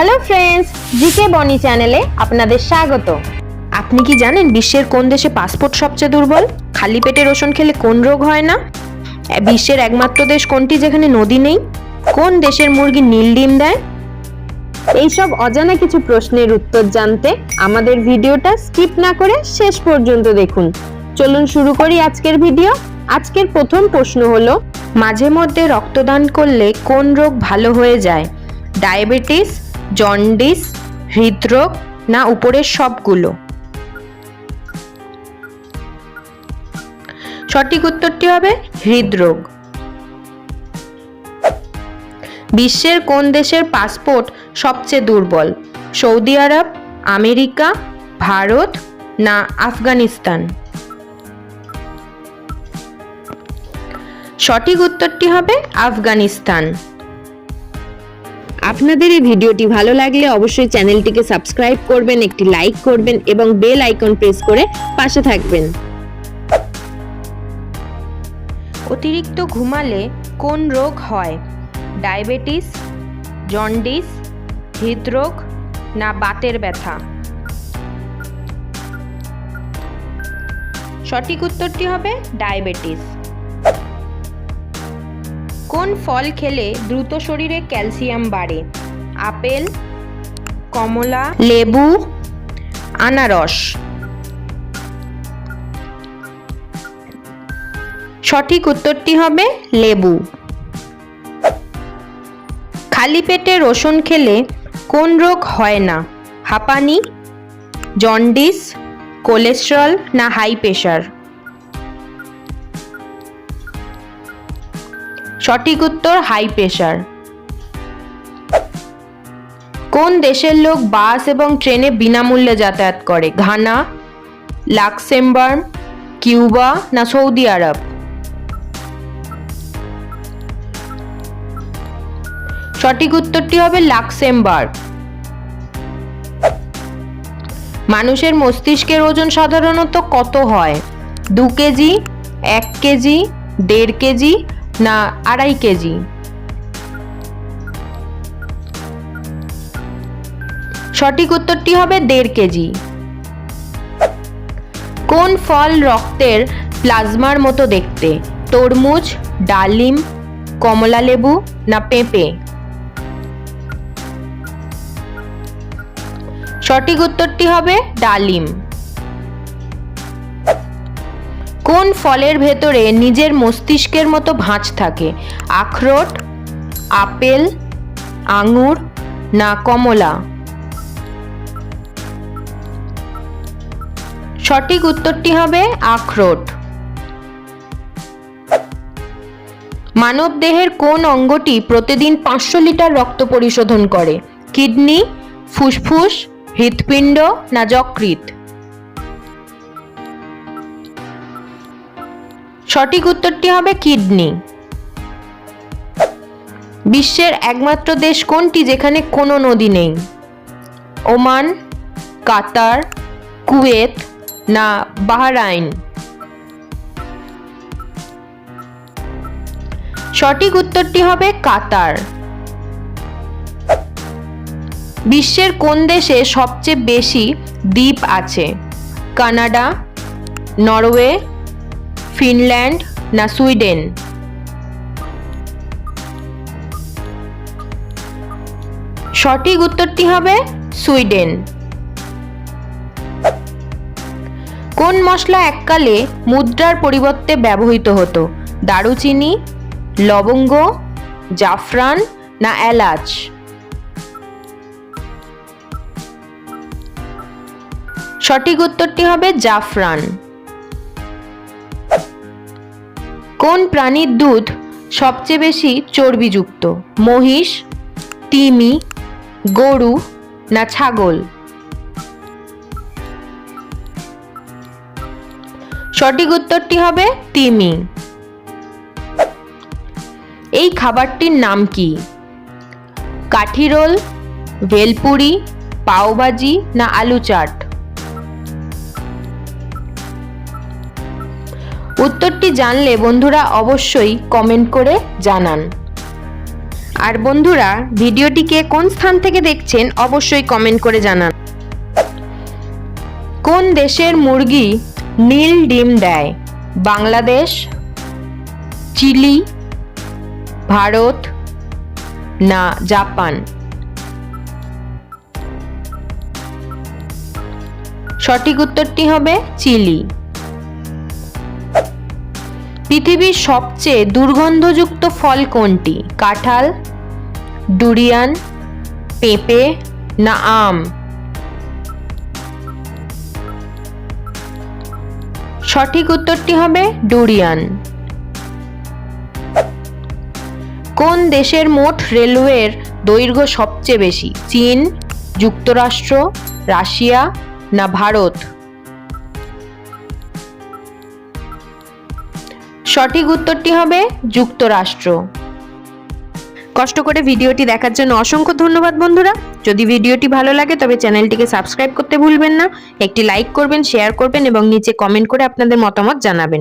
Hello friends, GK বনি চ্যানেলে আপনাদের স্বাগত। আপনি কি জানেন বিশ্বের কোন দেশে পাসপোর্ট সবচেয়ে দুর্বল? খালি পেটে রসুন খেলে কোন রোগ হয় না? বিশ্বের একমাত্র দেশ কোনটি যেখানে নদী নেই? কোন দেশের মুরগি নীল ডিম দেয়? এইসব অজানা কিছু প্রশ্নের উত্তর জানতে আমাদের ভিডিওটা স্কিপ না করে শেষ পর্যন্ত দেখুন। চলুন শুরু করি আজকের ভিডিও। আজকের প্রথম প্রশ্ন হলো, মাঝে মধ্যে রক্তদান করলে কোন রোগ ভালো হয়ে যায়? ডায়াবেটিস, জন্ডিস, হৃদরোগ না উপরের সবগুলো? সঠিক উত্তরটি হবে হৃদরোগ। বিশ্বের কোন দেশের পাসপোর্ট সবচেয়ে দুর্বল? সৌদি আরব, আমেরিকা, ভারত না আফগানিস্তান? সঠিক উত্তরটি হবে আফগানিস্তান। আপনাদের এই ভিডিওটি ভালো লাগলে অবশ্যই চ্যানেলটিকে সাবস্ক্রাইব করবেন, একটি লাইক করবেন এবং বেল আইকন প্রেস করে পাশে থাকবেন। অতিরিক্ত ঘুমালে কোন রোগ হয়? ডায়াবেটিস, জন্ডিস, হৃদরোগ না বাতের ব্যথা? সঠিক উত্তরটি হবে ডায়াবেটিস। কোন ফল খেলে দ্রুত শরীরে ক্যালসিয়াম বাড়ে? আপেল, কমলা, লেবু, আনারস? সঠিক উত্তরটি হবে লেবু। খালি পেটে রসুন খেলে কোন রোগ হয় না? হাঁপানি, জন্ডিস, কোলেস্টেরল না হাই প্রেশার? সঠিক উত্তর হাই প্রেশার। কোন দেশের লোক বাস এবং ট্রেনে বিনামূল্যে যাতায়াত করে? ঘানা, লাক্সেমবার্গ, কিউবা না সৌদি আরব? সঠিক উত্তরটি হবে লাক্সেমবার্গ। মানুষের মস্তিষ্কের ওজন সাধারণত কত হয়? 2 কেজি, 1 কেজি, 1.5 কেজি না 2.5 কেজি? সঠিক উত্তরটি হবে 1.5 কেজি। কোন ফল রক্তের প্লাজমার মতো দেখতে? তরমুজ, ডালিম, কমলা লেবু না পেঁপে? সঠিক উত্তরটি হবে ডালিম। কোন ফলের ভেতরে নিজের মস্তিষ্কের মতো ভাঁজ থাকে? আখরোট, আপেল, আঙুর না কমলা? সঠিক উত্তরটি হবে আখরোট। মানব দেহের কোন অঙ্গটি প্রতিদিন 500 লিটার রক্ত পরিশোধন করে? কিডনি, ফুসফুস, হৃৎপিণ্ড না যকৃৎ? সঠিক উত্তরটি হবে কিডনি। বিশ্বের একমাত্র দেশ কোনটি যেখানে কোনো নদী নেই? ওমান, কাতার, কুয়েত না বাহরাইন? সঠিক উত্তরটি হবে কাতার। বিশ্বের কোন দেশে সবচেয়ে বেশি দ্বীপ আছে? কানাডা, নরওয়ে, ফিনল্যান্ড না সুইডেন? সঠিক উত্তরটি হবে সুইডেন। কোন মশলা এককালে মুদ্রার পরিবর্তে ব্যবহৃত হতো? দারুচিনি, লবঙ্গ, জাফরান না এলাচ? সঠিক উত্তরটি হবে জাফরান। কোন প্রাণীর দুধ সবচেয়ে বেশি চর্বিযুক্ত? মহিষ, তিমি, গরু না ছাগল? সঠিক উত্তরটি হবে তিমি। এই খাবারটির নাম কি? কাঠি রোল, ভেলপুরি, পাওভাজি না আলু চাট? উত্তরটি জানলে বন্ধুরা অবশ্যই কমেন্ট করে জানান। আর বন্ধুরা, ভিডিওটিকে কোন স্থান থেকে দেখছেন অবশ্যই কমেন্ট করে জানান। কোন দেশের মুরগি নীল ডিম দেয়? বাংলাদেশ, চিলি, ভারত না জাপান? সঠিক উত্তরটি হবে চিলি। পৃথিবীর সবচেয়ে দুর্গন্ধযুক্ত ফল কোনটি? কাঁঠাল, ডুরিয়ান, পেঁপে না আম? সঠিক উত্তরটি হবে ডুরিয়ান। কোন দেশের মোট রেলওয়ের দৈর্ঘ্য সবচেয়ে বেশি? চীন, যুক্তরাষ্ট্র, রাশিয়া না ভারত? সঠিক উত্তরটি হবে যুক্তরাষ্ট্র। কষ্ট করে ভিডিওটি দেখার জন্য অসংখ্য ধন্যবাদ বন্ধুরা। যদি ভিডিওটি ভালো লাগে তবে চ্যানেলটিকে সাবস্ক্রাইব করতে ভুলবেন না। একটি লাইক করবেন, শেয়ার করবেন এবং নিচে কমেন্ট করে আপনাদের মতামত জানাবেন।